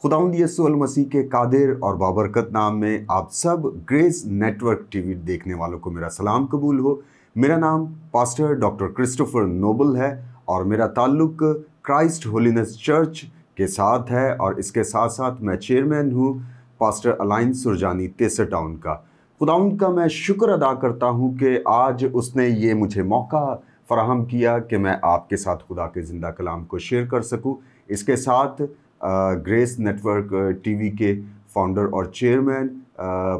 खुदावंद यीशु मसीह के कादिर और बाबरकत नाम में आप सब ग्रेस नेटवर्क टीवी देखने वालों को मेरा सलाम कबूल हो। मेरा नाम पास्टर डॉक्टर क्रिस्टोफर नोबल है और मेरा ताल्लुक क्राइस्ट होलीनेस चर्च के साथ है और इसके साथ साथ मैं चेयरमैन हूँ पास्टर अलायंस सुरजानी तेसर टाउन का। खुदावंद का मैं शुक्र अदा करता हूँ कि आज उसने ये मुझे मौका फराहम किया कि मैं आपके साथ खुदा के ज़िंदा कलाम को शेयर कर सकूँ। इसके साथ ग्रेस नेटवर्क टीवी के फाउंडर और चेयरमैन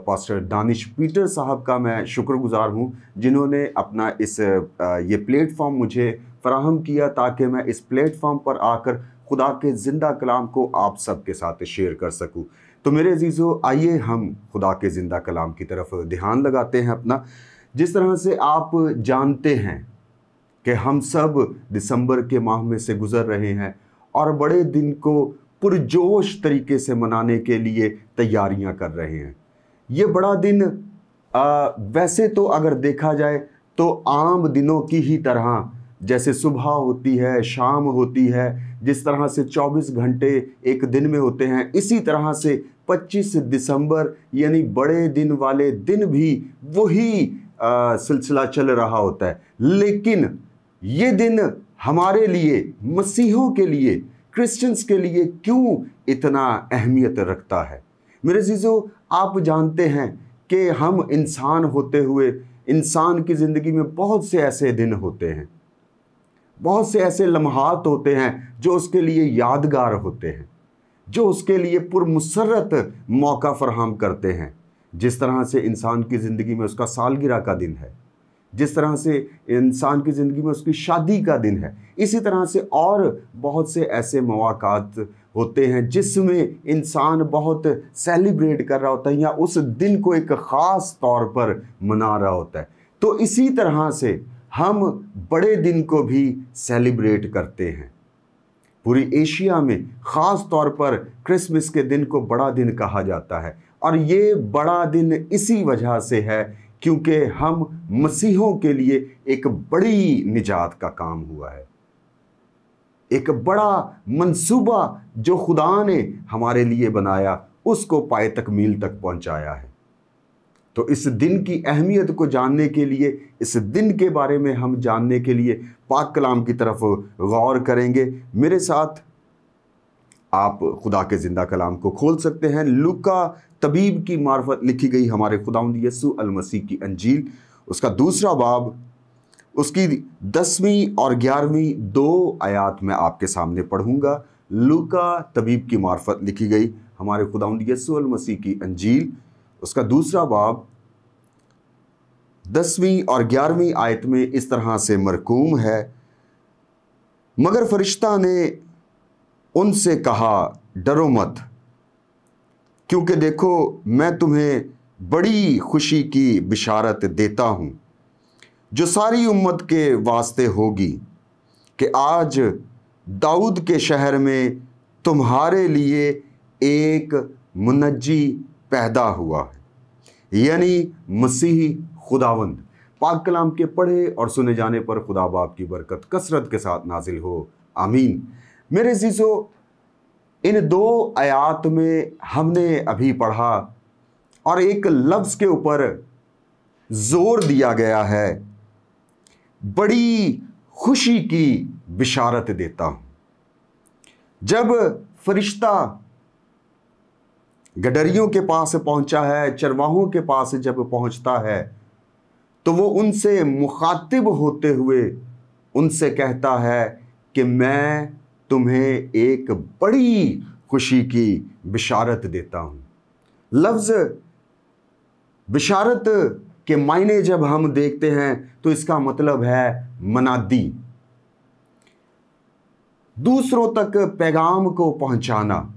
पास्टर दानिश पीटर साहब का मैं शुक्रगुजार हूँ, जिन्होंने अपना ये प्लेटफॉर्म मुझे फराहम किया ताकि मैं इस प्लेटफॉर्म पर आकर खुदा के ज़िंदा कलाम को आप सबके साथ शेयर कर सकूँ। तो मेरे अजीज़ों, आइए हम खुदा के ज़िंदा कलाम की तरफ ध्यान लगाते हैं अपना। जिस तरह से आप जानते हैं कि हम सब दिसंबर के माह में से गुज़र रहे हैं और बड़े दिन को पुरजोश तरीके से मनाने के लिए तैयारियां कर रहे हैं। ये बड़ा दिन वैसे तो अगर देखा जाए तो आम दिनों की ही तरह, जैसे सुबह होती है, शाम होती है, जिस तरह से 24 घंटे एक दिन में होते हैं, इसी तरह से 25 दिसंबर यानी बड़े दिन वाले दिन भी वही सिलसिला चल रहा होता है। लेकिन ये दिन हमारे लिए, मसीहों के लिए, क्रिश्चियंस के लिए क्यों इतना अहमियत रखता है? मेरे अजीज़ों, आप जानते हैं कि हम इंसान होते हुए इंसान की ज़िंदगी में बहुत से ऐसे दिन होते हैं, बहुत से ऐसे लम्हात होते हैं जो उसके लिए यादगार होते हैं, जो उसके लिए पुरमुसर्रत मौका फराहम करते हैं। जिस तरह से इंसान की ज़िंदगी में उसका सालगिरह का दिन है, जिस तरह से इंसान की ज़िंदगी में उसकी शादी का दिन है, इसी तरह से और बहुत से ऐसे मौक़ात होते हैं जिसमें इंसान बहुत सेलिब्रेट कर रहा होता है या उस दिन को एक ख़ास तौर पर मना रहा होता है। तो इसी तरह से हम बड़े दिन को भी सेलिब्रेट करते हैं। पूरी एशिया में ख़ास तौर पर क्रिसमस के दिन को बड़ा दिन कहा जाता है और ये बड़ा दिन इसी वजह से है क्योंकि हम मसीहों के लिए एक बड़ी निजात का काम हुआ है, एक बड़ा मंसूबा जो खुदा ने हमारे लिए बनाया उसको पाए तकमील तक पहुंचाया है। तो इस दिन की अहमियत को जानने के लिए, इस दिन के बारे में हम जानने के लिए पाक कलाम की तरफ गौर करेंगे। मेरे साथ आप खुदा के ज़िंदा कलाम को खोल सकते हैं। लूका तबीब की मार्फत लिखी गई हमारे खुदावंद यीशु मसीह की अंजील, उसका दूसरा बाब, उसकी 10वीं और 11वीं 2 आयात मैं आपके सामने पढ़ूंगा। लूका तबीब की मार्फत लिखी गई हमारे खुदावंद यीशु मसीह की अंजील, उसका दूसरा बाब 10वीं और 11वीं आयत में इस तरह से मरकूम है। मगर फरिश्ता ने उनसे कहा, डरो मत, क्योंकि देखो मैं तुम्हें बड़ी खुशी की बिशारत देता हूँ जो सारी उम्मत के वास्ते होगी कि आज दाऊद के शहर में तुम्हारे लिए एक मुनज्जी पैदा हुआ है, यानी मसीह खुदावंद। पाक कलाम के पढ़े और सुने जाने पर खुदा बाप की बरकत कसरत के साथ नाजिल हो, आमीन। मेरे अजीज़ों, इन 2 आयात में हमने अभी पढ़ा और एक लफ्ज़ के ऊपर जोर दिया गया है, बड़ी खुशी की बिशारत देता हूँ। जब फरिश्ता गडरियों के पास पहुंचा है, चरवाहों के पास जब पहुंचता है, तो वो उनसे मुखातिब होते हुए उनसे कहता है कि मैं तुम्हें एक बड़ी खुशी की बिशारत देता हूँ। लफ्ज़ बिशारत के मायने जब हम देखते हैं तो इसका मतलब है मनादी, दूसरों तक पैगाम को पहुंचाना,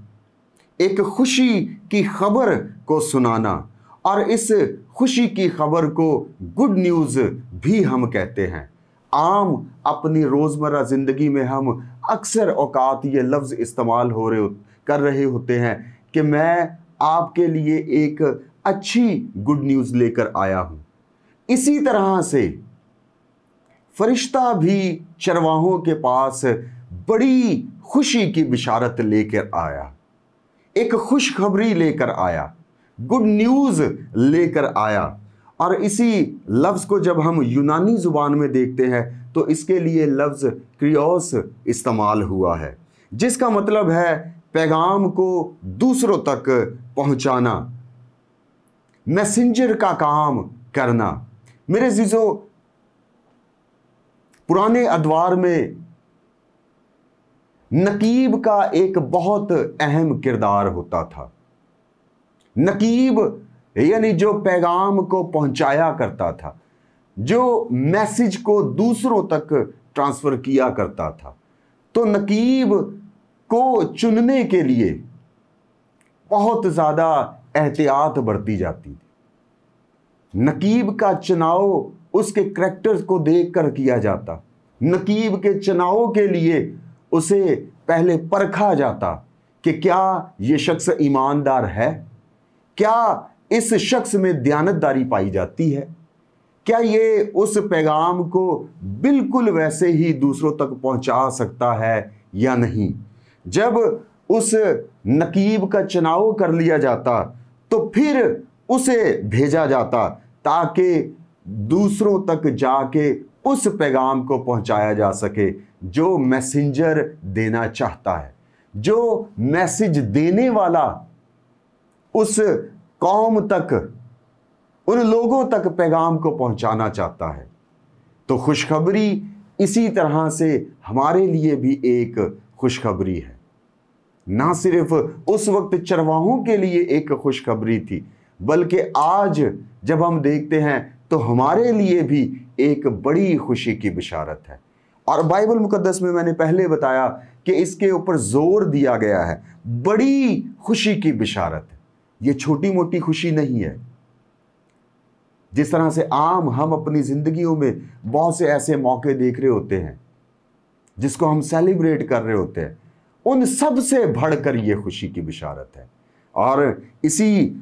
एक खुशी की खबर को सुनाना, और इस खुशी की खबर को गुड न्यूज़ भी हम कहते हैं। आम अपनी रोज़मर्रा ज़िंदगी में हम अक्सर औकात ये लफ्ज़ इस्तेमाल कर रहे होते हैं कि मैं आपके लिए एक अच्छी गुड न्यूज़ लेकर आया हूँ। इसी तरह से फरिश्ता भी चरवाहों के पास बड़ी खुशी की बिशारत लेकर आया। एक खुशखबरी लेकर आया, गुड न्यूज़ लेकर आया। और इसी लफ्ज़ को जब हम यूनानी ज़ुबान में देखते हैं तो इसके लिए लफ्ज़ क्रियोस इस्तेमाल हुआ है, जिसका मतलब है पैगाम को दूसरों तक पहुंचाना, मैसेंजर का काम करना। मेरे अज़ीज़ों, पुराने अदवार में नकीब का एक बहुत अहम किरदार होता था। नकीब यानी जो पैगाम को पहुंचाया करता था, जो मैसेज को दूसरों तक ट्रांसफर किया करता था। तो नकीब को चुनने के लिए बहुत ज़्यादा एहतियात बरती जाती थी। नकीब का चुनाव उसके करैक्टर्स को देखकर किया जाता। नकीब के चुनाव के लिए उसे पहले परखा जाता कि क्या ये शख्स ईमानदार है, क्या इस शख्स में दयानतदारी पाई जाती है, क्या ये उस पैगाम को बिल्कुल वैसे ही दूसरों तक पहुंचा सकता है या नहीं। जब उस नकीब का चुनाव कर लिया जाता तो फिर उसे भेजा जाता ताकि दूसरों तक जाके उस पैगाम को पहुंचाया जा सके जो मैसेंजर देना चाहता है, जो मैसेज देने वाला उस कौम तक, उन लोगों तक पैगाम को पहुंचाना चाहता है। तो खुशखबरी इसी तरह से हमारे लिए भी एक खुशखबरी है। ना सिर्फ उस वक्त चरवाहों के लिए एक खुशखबरी थी, बल्कि आज जब हम देखते हैं तो हमारे लिए भी एक बड़ी खुशी की बिशारत है। और बाइबल मुकद्दस में मैंने पहले बताया कि इसके ऊपर जोर दिया गया है, बड़ी खुशी की बिशारत है। ये छोटी मोटी खुशी नहीं है। जिस तरह से आम हम अपनी जिंदगियों में बहुत से ऐसे मौके देख रहे होते हैं जिसको हम सेलिब्रेट कर रहे होते हैं, उन सब से बढ़कर ये खुशी की बिशारत है। और इसी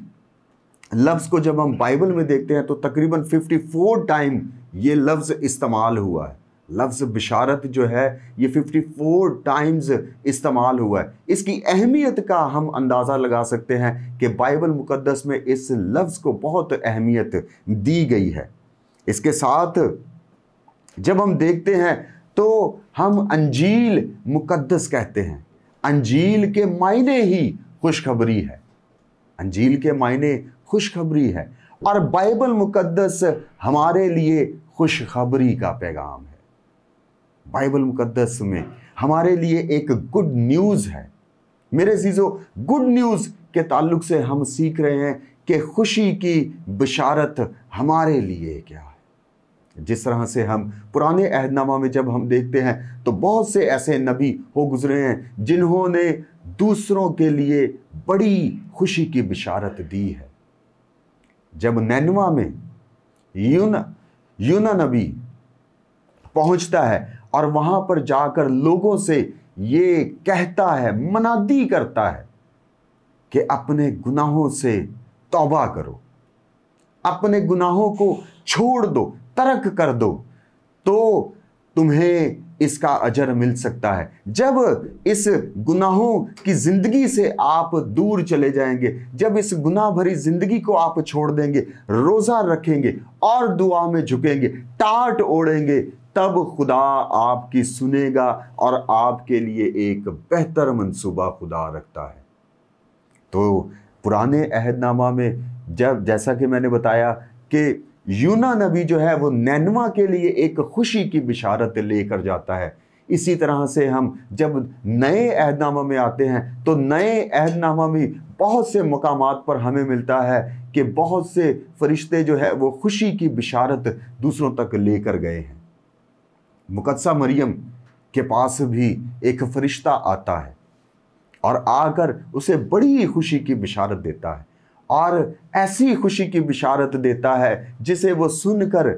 लफ्ज़ को जब हम बाइबल में देखते हैं तो तकरीबन 54 टाइम ये लफ्ज़ इस्तेमाल हुआ है। लफ्ज़ बिशारत जो है ये 54 टाइम्स इस्तेमाल हुआ है। इसकी अहमियत का हम अंदाज़ा लगा सकते हैं कि बाइबल मुकद्दस में इस लफ्ज़ को बहुत अहमियत दी गई है। इसके साथ जब हम देखते हैं तो हम अंजील मुकद्दस कहते हैं। अंजील के मायने ही खुशखबरी है। अंजील के मायने खुशखबरी है और बाइबल मुकद्दस हमारे लिए खुशखबरी का पैगाम है। बाइबल मुकद्दस में हमारे लिए एक गुड न्यूज़ है। मेरे अज़ीज़ों, गुड न्यूज़ के ताल्लुक से हम सीख रहे हैं कि खुशी की बिशारत हमारे लिए क्या है। जिस तरह से हम पुराने अहदनामा में जब हम देखते हैं तो बहुत से ऐसे नबी हो गुजरे हैं जिन्होंने दूसरों के लिए बड़ी खुशी की बिशारत दी है। जब नैनवा में यूना नबी पहुंचता है और वहां पर जाकर लोगों से ये कहता है, मनादी करता है कि अपने गुनाहों से तौबा करो, अपने गुनाहों को छोड़ दो, तर्क कर दो, तो तुम्हें इसका अजर मिल सकता है। जब इस गुनाहों की जिंदगी से आप दूर चले जाएंगे, जब इस गुनाह भरी जिंदगी को आप छोड़ देंगे, रोजा रखेंगे और दुआ में झुकेंगे, टाट ओढ़ेंगे, तब खुदा आपकी सुनेगा और आपके लिए एक बेहतर मंसूबा खुदा रखता है। तो पुराने अहदनामा में जब, जैसा कि मैंने बताया कि यूना नबी जो है वो नैनवा के लिए एक खुशी की बिशारत लेकर जाता है, इसी तरह से हम जब नए अहदनामा में आते हैं तो नए अहदनामा में बहुत से मकामात पर हमें मिलता है कि बहुत से फरिश्ते जो है वो खुशी की बिशारत दूसरों तक लेकर गए हैं। मुकद्दसा मरियम के पास भी एक फरिश्ता आता है और आकर उसे बड़ी खुशी की बिशारत देता है, और ऐसी खुशी की बिशारत देता है जिसे वो सुनकर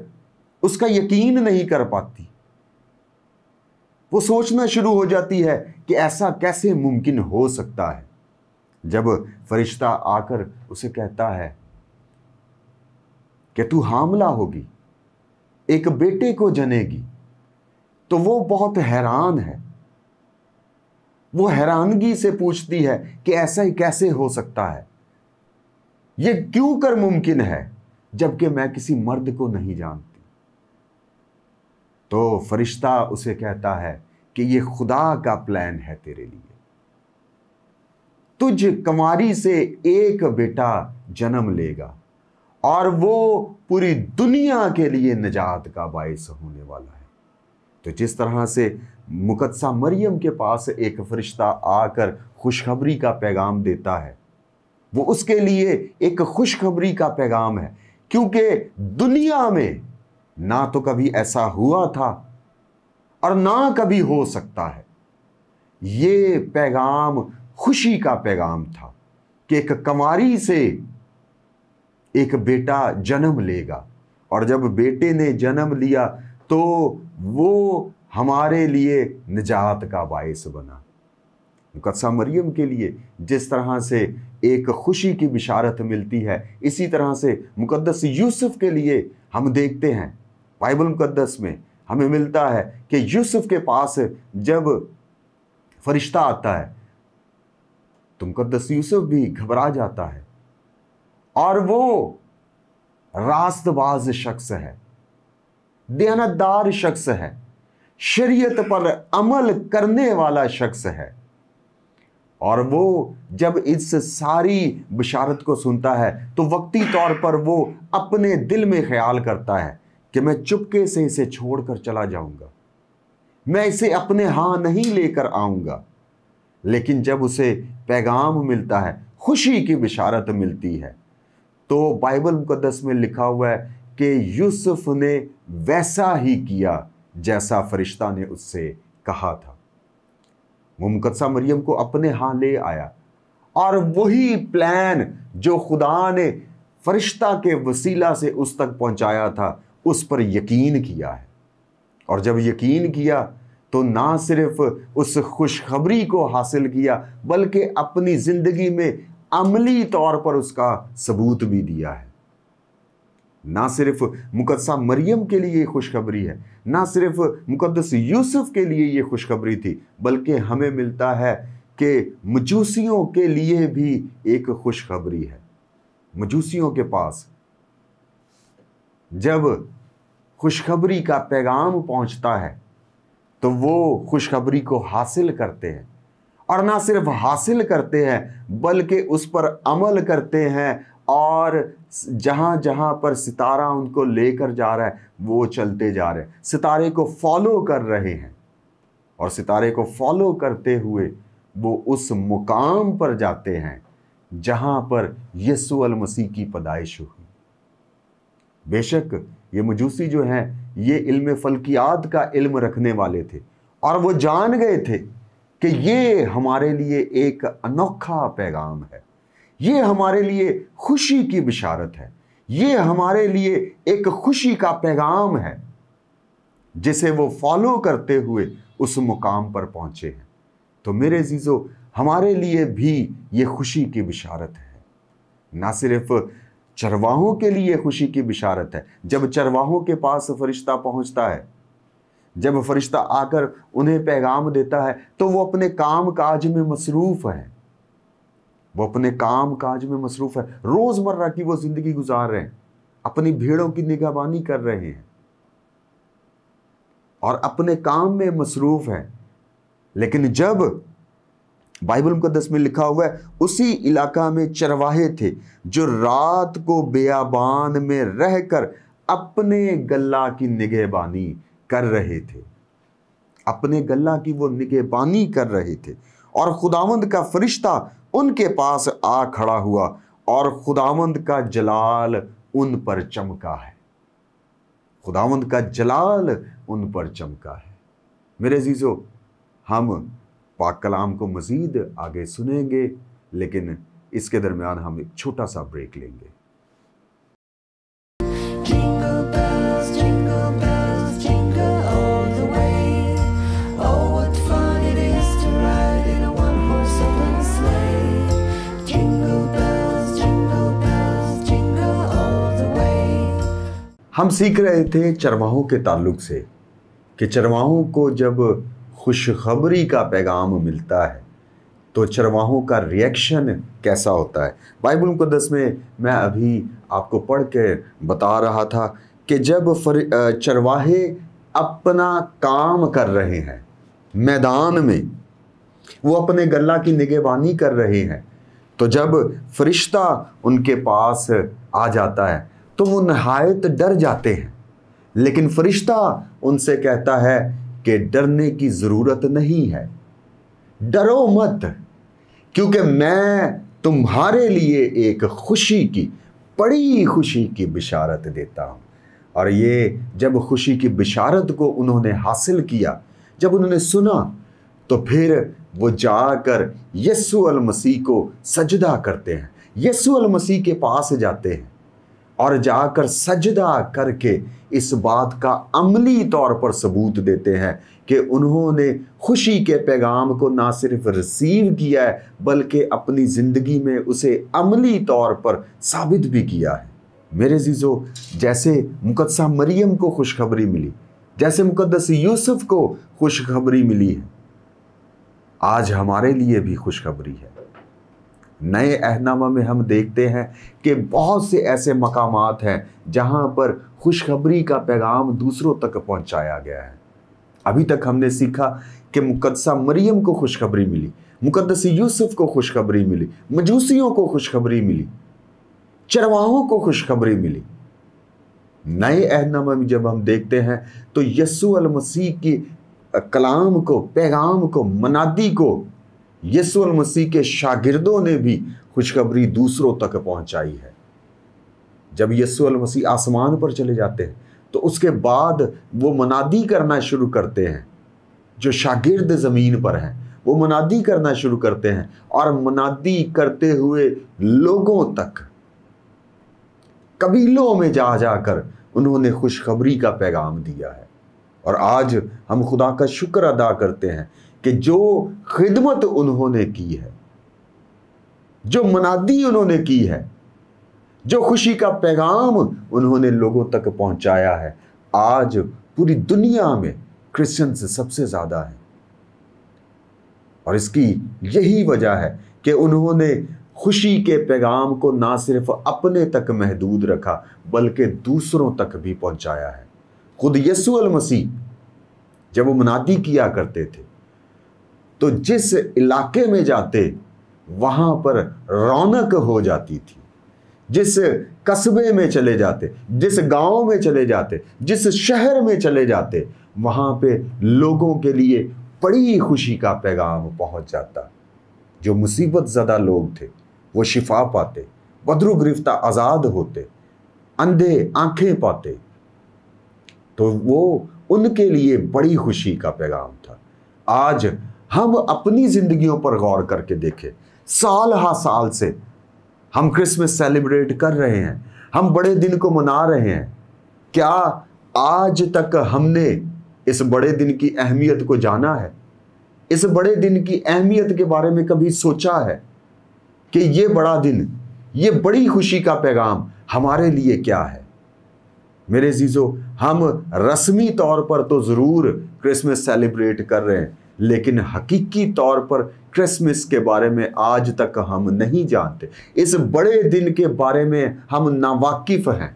उसका यकीन नहीं कर पाती। वो सोचना शुरू हो जाती है कि ऐसा कैसे मुमकिन हो सकता है। जब फरिश्ता आकर उसे कहता है कि तू हामला होगी, एक बेटे को जनेगी, तो वो बहुत हैरान है। وہ حیرانگی سے پوچھتی ہے کہ ایسا ہی کیسے ہو سکتا ہے، یہ کیوں کر ممکن ہے جبکہ میں کسی مرد کو نہیں جانتی۔ تو فرشتہ اسے کہتا ہے کہ یہ خدا کا پلان ہے تیرے لیے، تجھ کنواری سے ایک بیٹا جنم لے گا اور وہ پوری دنیا کے لیے نجات کا باعث ہونے والا ہے۔ تو جس طرح سے مقدسہ مریم کے پاس ایک فرشتہ آ کر خوشخبری کا پیغام دیتا ہے، وہ اس کے لیے ایک خوشخبری کا پیغام ہے، کیونکہ دنیا میں نہ تو کبھی ایسا ہوا تھا اور نہ کبھی ہو سکتا ہے۔ یہ پیغام خوشی کا پیغام تھا کہ ایک کنواری سے ایک بیٹا جنم لے گا، اور جب بیٹے نے جنم لیا تو وہ ہمارے لیے نجات کا باعث بنا۔ مقدسہ مریم کے لیے جس طرح سے ایک خوشی کی بشارت ملتی ہے، اسی طرح سے مقدس یوسف کے لیے ہم دیکھتے ہیں بائبل مقدس میں ہمیں ملتا ہے کہ یوسف کے پاس جب فرشتہ آتا ہے تو مقدس یوسف بھی گھبرا جاتا ہے، اور وہ راست باز شخص ہے، دیانتدار شخص ہے، شریعت پر عمل کرنے والا شخص ہے، اور وہ جب اس ساری بشارت کو سنتا ہے تو وقتی طور پر وہ اپنے دل میں خیال کرتا ہے کہ میں چپکے سے اسے چھوڑ کر چلا جاؤں گا، میں اسے اپنے ہاں نہیں لے کر آؤں گا۔ لیکن جب اسے پیغام ملتا ہے، خوشی کی بشارت ملتی ہے، تو بائبل مقدس میں لکھا ہوا ہے کہ یوسف نے ویسا ہی کیا جیسا فرشتہ نے اس سے کہا تھا۔ وہ مقدسہ مریم کو اپنے ہاں لے آیا، اور وہی پلان جو خدا نے فرشتہ کے وسیلہ سے اس تک پہنچایا تھا اس پر یقین کیا ہے، اور جب یقین کیا تو نہ صرف اس خوشخبری کو حاصل کیا بلکہ اپنی زندگی میں عملی طور پر اس کا ثبوت بھی دیا ہے۔ نہ صرف مقدسہ مریم کے لیے یہ خوشخبری ہے، نہ صرف مقدس یوسف کے لیے یہ خوشخبری تھی، بلکہ ہمیں ملتا ہے کہ مجوسیوں کے لیے بھی ایک خوشخبری ہے۔ مجوسیوں کے پاس جب خوشخبری کا پیغام پہنچتا ہے تو وہ خوشخبری کو حاصل کرتے ہیں، اور نہ صرف حاصل کرتے ہیں بلکہ اس پر عمل کرتے ہیں، اور جہاں جہاں پر ستارہ ان کو لے کر جا رہا ہے وہ چلتے جا رہے ہیں، ستارے کو فالو کر رہے ہیں، اور ستارے کو فالو کرتے ہوئے وہ اس مقام پر جاتے ہیں جہاں پر یسوع المسیح کی پیدائش ہوئی۔ بے شک یہ مجوسی جو ہیں یہ علم فلکیات کا علم رکھنے والے تھے، اور وہ جان گئے تھے کہ یہ ہمارے لیے ایک انوکھا پیغام ہے، یہ ہمارے لیے خوشی کی بشارت ہے، یہ ہمارے لیے ایک خوشی کا پیغام ہے جسے وہ فالو کرتے ہوئے اس مقام پر پہنچے ہیں۔ تو میرے عزیزو، ہمارے لیے بھی یہ خوشی کی بشارت ہے، نہ صرف چرواہوں کے لیے خوشی کی بشارت ہے۔ جب چرواہوں کے پاس فرشتہ پہنچتا ہے، جب فرشتہ آ کر انہیں پیغام دیتا ہے تو وہ اپنے کام کاج میں مصروف ہیں، وہ اپنے کام کاج میں مصروف ہے، روزمرہ کی وہ زندگی گزار رہے ہیں، اپنی بھیڑوں کی نگہبانی کر رہے ہیں اور اپنے کام میں مصروف ہیں۔ لیکن جب بائبل مقدس میں لکھا ہوا ہے اسی علاقہ میں چرواہے تھے جو رات کو بیابان میں رہ کر اپنے گلہ کی نگہبانی کر رہے تھے، اپنے گلہ کی وہ نگہبانی کر رہے تھے، اور خداوند کا فرشتہ ان کے پاس آ کھڑا ہوا اور خداوند کا جلال ان پر چمکا ہے، خداوند کا جلال ان پر چمکا ہے۔ میرے عزیزو، ہم پاک کلام کو مزید آگے سنیں گے، لیکن اس کے درمیان ہم ایک چھوٹا سا بریک لیں گے۔ ہم سیکھ رہے تھے چرواہوں کے تعلق سے کہ چرواہوں کو جب खुशखबरी का पैगाम मिलता है तो चरवाहों का रिएक्शन कैसा होता है। बाइबल मुक़द्दस में मैं अभी आपको पढ़ के बता रहा था कि जब चरवाहे अपना काम कर रहे हैं मैदान में, वो अपने गल्ला की निगहबानी कर रहे हैं, तो जब फरिश्ता उनके पास आ जाता है तो वो नहायत डर जाते हैं। लेकिन फरिश्ता उनसे कहता है कि डरने की ज़रूरत नहीं है, डरो मत, क्योंकि मैं तुम्हारे लिए एक खुशी की, बड़ी खुशी की बिशारत देता हूँ। और ये जब खुशी की बिशारत को उन्होंने हासिल किया, जब उन्होंने सुना, तो फिर वो जाकर यीशु अल मसीह को सजदा करते हैं, यीशु अल मसीह के पास जाते हैं और जाकर सजदा करके इस बात का अमली तौर पर सबूत देते हैं कि उन्होंने खुशी के पैगाम को ना सिर्फ रिसीव किया है बल्कि अपनी ज़िंदगी में उसे अमली तौर पर साबित भी किया है। मेरे अज़ीज़ों, जैसे मुक़द्दसा मरियम को खुशखबरी मिली, जैसे मुक़द्दस यूसुफ को खुशखबरी मिली है, आज हमारे लिए भी खुशखबरी है। नए अहदनामा में हम देखते हैं कि बहुत से ऐसे मकामात हैं जहां पर खुशखबरी का पैगाम दूसरों तक पहुंचाया गया है। अभी तक हमने सीखा कि मुक़द्दसा मरियम को खुशखबरी मिली, मुक़द्दस यूसुफ को खुशखबरी मिली, मजूसियों को खुशखबरी मिली, चरवाहों को खुशखबरी मिली। नए अहदनामा में जब हम देखते हैं तो यीशु अल मसीह की कलाम को, पैगाम को, मनादी को यीशु अल मसीह के शागिर्दों ने भी खुशखबरी दूसरों तक पहुंचाई है। जब यीशु अल मसीह आसमान पर चले जाते हैं तो उसके बाद वो मनादी करना शुरू करते हैं। जो शागिर्द ज़मीन पर हैं वो मनादी करना शुरू करते हैं और मनादी करते हुए लोगों तक, कबीलों में जा जाकर उन्होंने खुशखबरी का पैगाम दिया है। और आज हम खुदा का शुक्र अदा करते हैं कि जो खिदमत उन्होंने की है, जो मनादी उन्होंने की है, जो खुशी का पैगाम उन्होंने लोगों तक पहुंचाया है, आज पूरी दुनिया में क्रिश्चियंस सबसे ज़्यादा हैं। और इसकी यही वजह है कि उन्होंने खुशी के पैगाम को ना सिर्फ अपने तक महदूद रखा बल्कि दूसरों तक भी पहुंचाया है। खुद यीशु अल मसीह जब वो मनादी किया करते थे तो जिस इलाके में जाते वहां पर रौनक हो जाती थी। जिस कस्बे में चले जाते, जिस गांव में चले जाते, जिस शहर में चले जाते, वहां पे लोगों के लिए बड़ी खुशी का पैगाम पहुंच जाता। जो मुसीबत ज़दा लोग थे वो शिफा पाते, बदरू गिरफ्ता आज़ाद होते, अंधे आंखें पाते। तो वो उनके लिए बड़ी खुशी का पैगाम था। आज हम अपनी ज़िंदगियों पर गौर करके देखें, साल हा साल से हम क्रिसमस सेलिब्रेट कर रहे हैं, हम बड़े दिन को मना रहे हैं। क्या आज तक हमने इस बड़े दिन की अहमियत को जाना है? इस बड़े दिन की अहमियत के बारे में कभी सोचा है कि ये बड़ा दिन, ये बड़ी खुशी का पैगाम हमारे लिए क्या है? मेरे अज़ीज़ों, हम रस्मी तौर पर तो ज़रूर क्रिसमस सेलिब्रेट कर रहे हैं, लेकिन हकीकी तौर पर क्रिसमस के बारे में आज तक हम नहीं जानते। इस बड़े दिन के बारे में हम नावाकिफ हैं।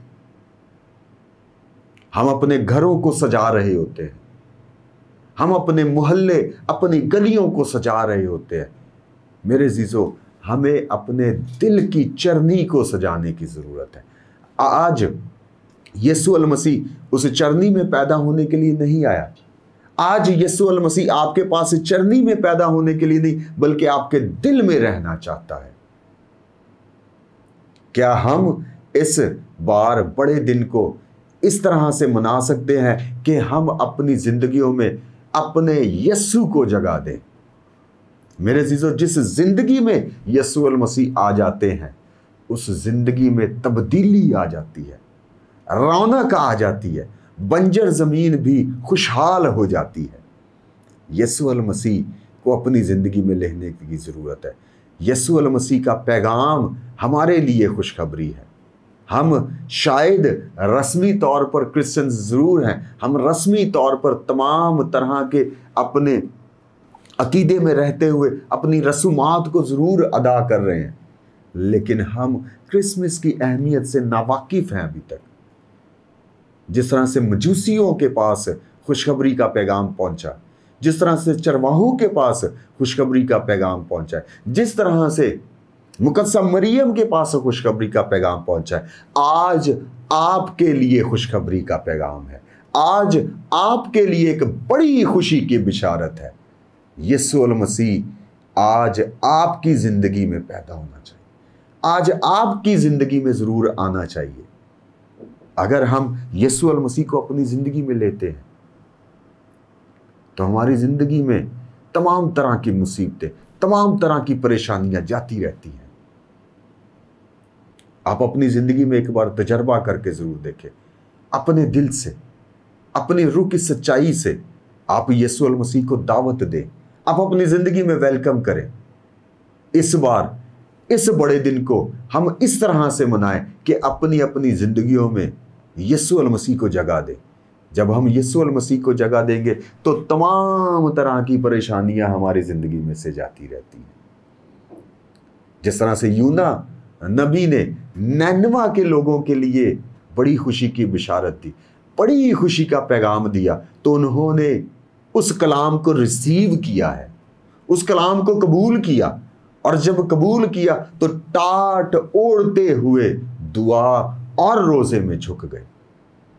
हम अपने घरों को सजा रहे होते हैं, हम अपने मोहल्ले, अपनी गलियों को सजा रहे होते हैं। मेरे अज़ीज़ों, हमें अपने दिल की चरनी को सजाने की ज़रूरत है। आज यीशु अल मसीह उस चरनी में पैदा होने के लिए नहीं आया। आज यीशु अल मसीह आपके पास चरनी में पैदा होने के लिए नहीं बल्कि आपके दिल में रहना चाहता है। क्या हम इस बार बड़े दिन को इस तरह से मना सकते हैं कि हम अपनी जिंदगियों में अपने यीशु को जगा दें? मेरे अज़ीज़ों, जिस जिंदगी में यीशु अल मसीह आ जाते हैं उस जिंदगी में तब्दीली आ जाती है, रौनक आ जाती है, बंजर ज़मीन भी खुशहाल हो जाती है। यीशु अल मसीह को अपनी ज़िंदगी में लेने की ज़रूरत है। यीशु अल मसीह का पैगाम हमारे लिए खुशखबरी है। हम शायद रस्मी तौर पर क्रिश्चियन ज़रूर हैं, हम रस्मी तौर पर तमाम तरह के अपने عقیدے میں رہتے ہوئے اپنی رسومات کو ضرور ادا کر رہے ہیں، لیکن ہم کرسمس کی اہمیت سے ناواقف ہیں ابھی تک۔ جس طرح سے مجوسیوں کے پاس خوشخبری کا پیغام پہنچا، جس طرح سے چرواہوں کے پاس خوشخبری کا پیغام پہنچا ہے، جس طرح سے مقدسہ مریم کے پاس خوشخبری کا پیغام پہنچا ہے، آج آپ کے لیے خوشخبری کا پیغام ہے۔ آج آپ کے لیے ایک بڑی خوشی کی بشارت ہے۔ یسوع المسیح آج آپ کی زندگی میں پیدا ہونا چاہیے، آج آپ کی زندگی میں ضرور آنا چاہیے۔ اگر ہم یسوع المسیح کو اپنی زندگی میں لیتے ہیں تو ہماری زندگی میں تمام طرح کی مصیبتیں، تمام طرح کی پریشانیاں جاتی رہتی ہیں۔ آپ اپنی زندگی میں ایک بار تجربہ کر کے ضرور دیکھیں، اپنے دل سے، اپنی روح کی سچائی سے آپ یسوع المسیح کو دعوت دیں، آپ اپنی زندگی میں ویلکم کریں۔ اس بار اس بڑے دن کو ہم اس طرح سے منائیں کہ اپنی اپنی زندگیوں میں یسوع المسیح کو جگہ دیں۔ جب ہم یسوع المسیح کو جگہ دیں گے تو تمام طرح کی پریشانیاں ہماری زندگی میں سے جاتی رہتی ہیں۔ جس طرح سے یونا نبی نے نینوا کے لوگوں کے لیے بڑی خوشی کی بشارت دی، بڑی خوشی کا پیغام دیا، تو انہوں نے اس کلام کو ریسیو کیا ہے، اس کلام کو قبول کیا، اور جب قبول کیا تو ٹاٹ اوڑھتے ہوئے دعا اور روزے میں جھک گئے۔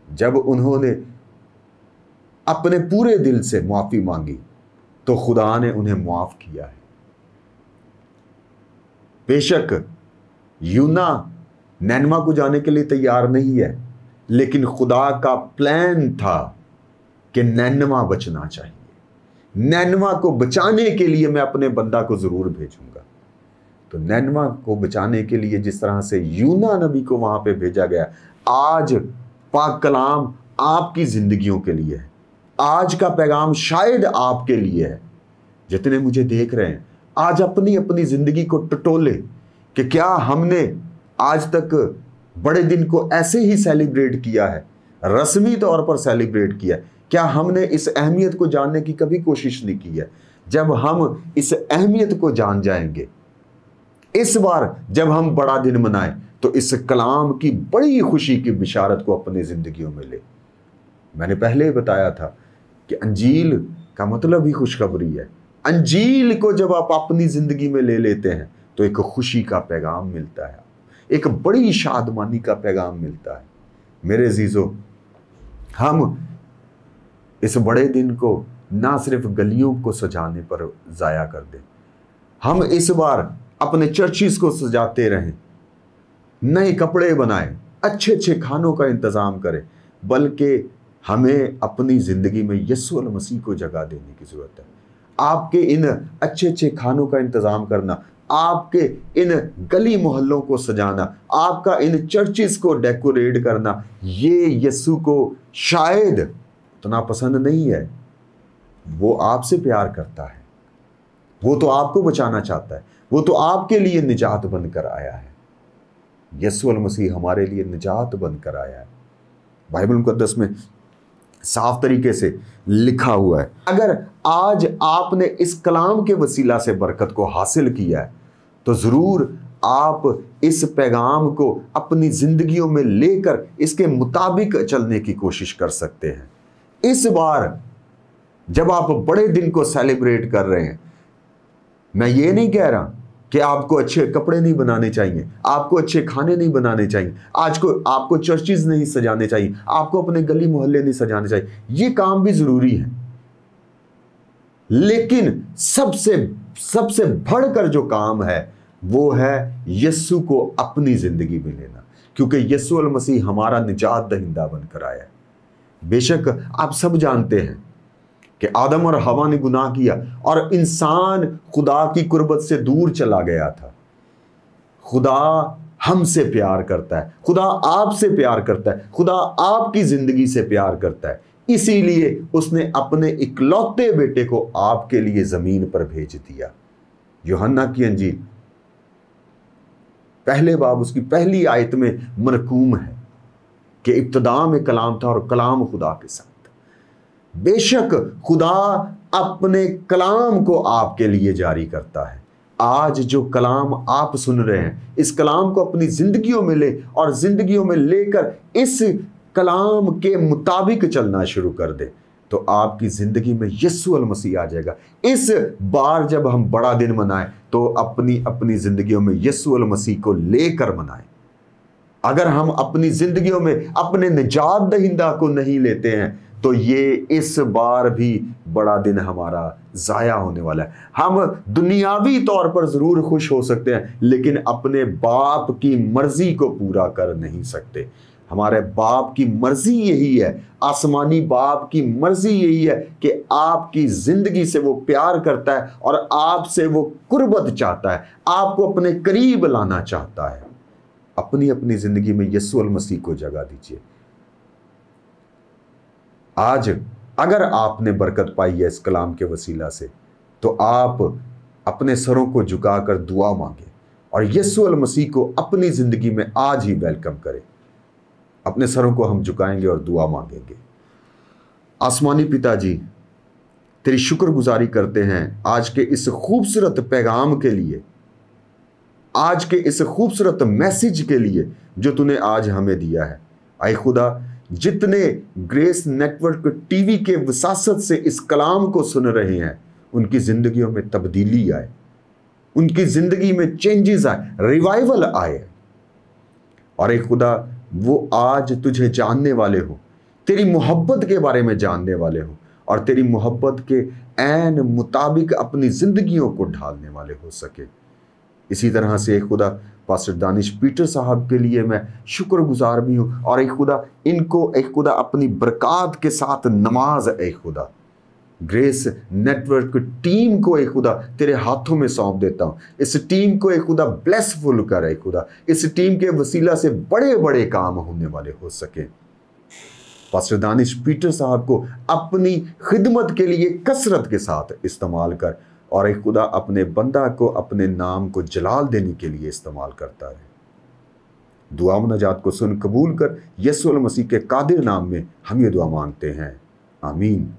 جب انہوں نے اپنے پورے دل سے معافی مانگی تو خدا نے انہیں معاف کیا ہے۔ بے شک یونا نینوا کو جانے کے لیے تیار نہیں ہے، لیکن خدا کا پلان تھا کہ نینوا بچنا چاہیے۔ نینوا کو بچانے کے لیے میں اپنے بندہ کو ضرور بھیجوں گا۔ تو نینوا کو بچانے کے لیے جس طرح سے یونا نبی کو وہاں پہ بھیجا گیا، آج پاک کلام آپ کی زندگیوں کے لیے ہے۔ آج کا پیغام شاید آپ کے لیے ہے۔ جتنے مجھے دیکھ رہے ہیں، آج اپنی اپنی زندگی کو ٹٹولے کہ کیا ہم نے آج تک بڑے دن کو ایسے ہی سیلیبریٹ کیا ہے، رسمی طور پر سیلیبریٹ کیا ہے؟ کیا ہم نے اس اہمیت کو جاننے کی کبھی کوشش نہیں کی ہے؟ جب ہم اس اہمیت کو جان جائیں گے، اس بار جب ہم بڑا دن منائیں تو اس کلام کی بڑی خوشی کی بشارت کو اپنی زندگیوں میں لے۔ میں نے پہلے بتایا تھا کہ انجیل کا مطلب ہی خوشخبری ہے۔ انجیل کو جب آپ اپنی زندگی میں لے لیتے ہیں تو ایک خوشی کا پیغام ملتا ہے، ایک بڑی شادمانی کا پیغام ملتا ہے۔ میرے عزیزو، ہم اس بڑے دن کو نہ صرف گلیوں کو سجانے پر ضائع کر دیں، ہم اس بار اپنے چرچز کو سجاتے رہیں، نئے کپڑے بنائیں، اچھے اچھے کھانوں کا انتظام کریں، بلکہ ہمیں اپنی زندگی میں یسوع المسیح کو جگہ دینے کی ضرورت ہے۔ آپ کے ان اچھے اچھے کھانوں کا انتظام کرنا، آپ کے ان گلی محلوں کو سجانا، آپ کا ان چرچز کو ڈیکوریٹ کرنا، یہ یسوع کو شاید اتنا پسند نہیں ہے۔ وہ آپ سے پیار کرتا ہے، وہ تو آپ کو بچانا چاہتا ہے، وہ تو آپ کے لیے نجات بن کر آیا ہے۔ یسوع المسیح ہمارے لیے نجات بن کر آیا ہے۔ بائبل مقدس میں صاف طریقے سے لکھا ہوا ہے، اگر آج آپ نے اس کلام کے وسیلہ سے برکت کو حاصل کیا ہے تو ضرور آپ اس پیغام کو اپنی زندگیوں میں لے کر اس کے مطابق چلنے کی کوشش کر سکتے ہیں۔ اس بار جب آپ بڑے دن کو سیلیبریٹ کر رہے ہیں، میں یہ نہیں کہہ رہا کہ آپ کو اچھے کپڑے نہیں بنانے چاہیے، آپ کو اچھے کھانے نہیں بنانے چاہیے، آپ کو چرچز نہیں سجانے چاہیے، آپ کو اپنے گلی محلے نہیں سجانے چاہیے۔ یہ کام بھی ضروری ہے، لیکن سب سے بڑھ کر جو کام ہے وہ ہے یسوع کو اپنی زندگی میں لینا، کیونکہ یسوع المسیح ہمارا نجات دہندہ بن کر آیا ہے۔ بے شک آپ سب جانتے ہیں کہ آدم اور حوا نے گناہ کیا اور انسان خدا کی قربت سے دور چلا گیا تھا۔ خدا ہم سے پیار کرتا ہے، خدا آپ سے پیار کرتا ہے، خدا آپ کی زندگی سے پیار کرتا ہے، اسی لیے اس نے اپنے اکلوتے بیٹے کو آپ کے لیے زمین پر بھیج دیا۔ یوحنا کی انجیل پہلے باب اس کی پہلی آیت میں مرقوم ہے کہ ابتدا میں کلام تھا اور کلام خدا کے ساتھ۔ بے شک خدا अपने कलाम को आपके लिए जारी करता है। आज जो कलाम आप सुन रहे हैं, इस कलाम को अपनी जिंदगियों में ले और जिंदगियों में लेकर इस कलाम के मुताबिक चलना शुरू कर दे, तो आपकी जिंदगी में यीशु अल मसीह आ जाएगा। इस बार जब हम बड़ा दिन मनाएं तो अपनी जिंदगियों में यीशु अल मसीह को लेकर मनाएं। अगर हम अपनी जिंदगियों में अपने निजात दहिंदा को नहीं लेते हैं तो ये इस बार भी बड़ा दिन हमारा ज़ाया होने वाला है। हम दुनियावी तौर पर ज़रूर खुश हो सकते हैं, लेकिन अपने बाप की मर्जी को पूरा कर नहीं सकते। हमारे बाप की मर्जी यही है, आसमानी बाप की मर्जी यही है कि आपकी जिंदगी से वो प्यार करता है और आपसे वो कुर्बत चाहता है, आपको अपने करीब लाना चाहता है। अपनी जिंदगी में यीशु अल मसीह को जगह दीजिए। आज अगर आपने बरकत पाई है इस कलाम के वसीला से, तो आप अपने सरों को झुकाकर दुआ मांगे और यीशु अल मसीह को अपनी जिंदगी में आज ही वेलकम करें। अपने सरों को हम झुकाएंगे और दुआ मांगेंगे। आसमानी पिता जी, तेरी शुक्रगुजारी करते हैं आज के इस खूबसूरत पैगाम के लिए, आज के इस खूबसूरत मैसेज के लिए जो तूने आज हमें दिया है। आए खुदा, जितने ग्रेस नेटवर्क टीवी के वसासत से इस कलाम को सुन रहे हैं, उनकी जिंदगियों में तब्दीली आए, उनकी जिंदगी में चेंजेस आए, रिवाइवल आए। और एक खुदा, वो आज तुझे जानने वाले हो, तेरी मोहब्बत के बारे में जानने वाले हो और तेरी मोहब्बत के ऐन मुताबिक अपनी जिंदगियों को ढालने वाले हो सके। इसी तरह से एक खुदा, पास्टर दानिश पीटर साहब के लिए मैं शुक्रगुजार भी हूँ और एक खुदा, इनको एक खुदा अपनी बरक़ात के साथ नमाज एक खुदा ग्रेस नेटवर्क टीम को एक खुदा तेरे हाथों में सौंप देता हूँ। इस टीम को एक खुदा ब्लेसफुल कर एक खुदा, इस टीम के वसीला से बड़े बड़े काम होने वाले हो सके। पास्टर दानिश पीटर साहब को अपनी खिदमत के लिए कसरत के साथ इस्तेमाल कर और एक खुदा अपने बंदा को अपने नाम को जलाल देने के लिए इस्तेमाल करता है। दुआ मुनाजात को सुन कबूल कर, यीशु मसीह के कादिर नाम में हम ये दुआ मांगते हैं, आमीन।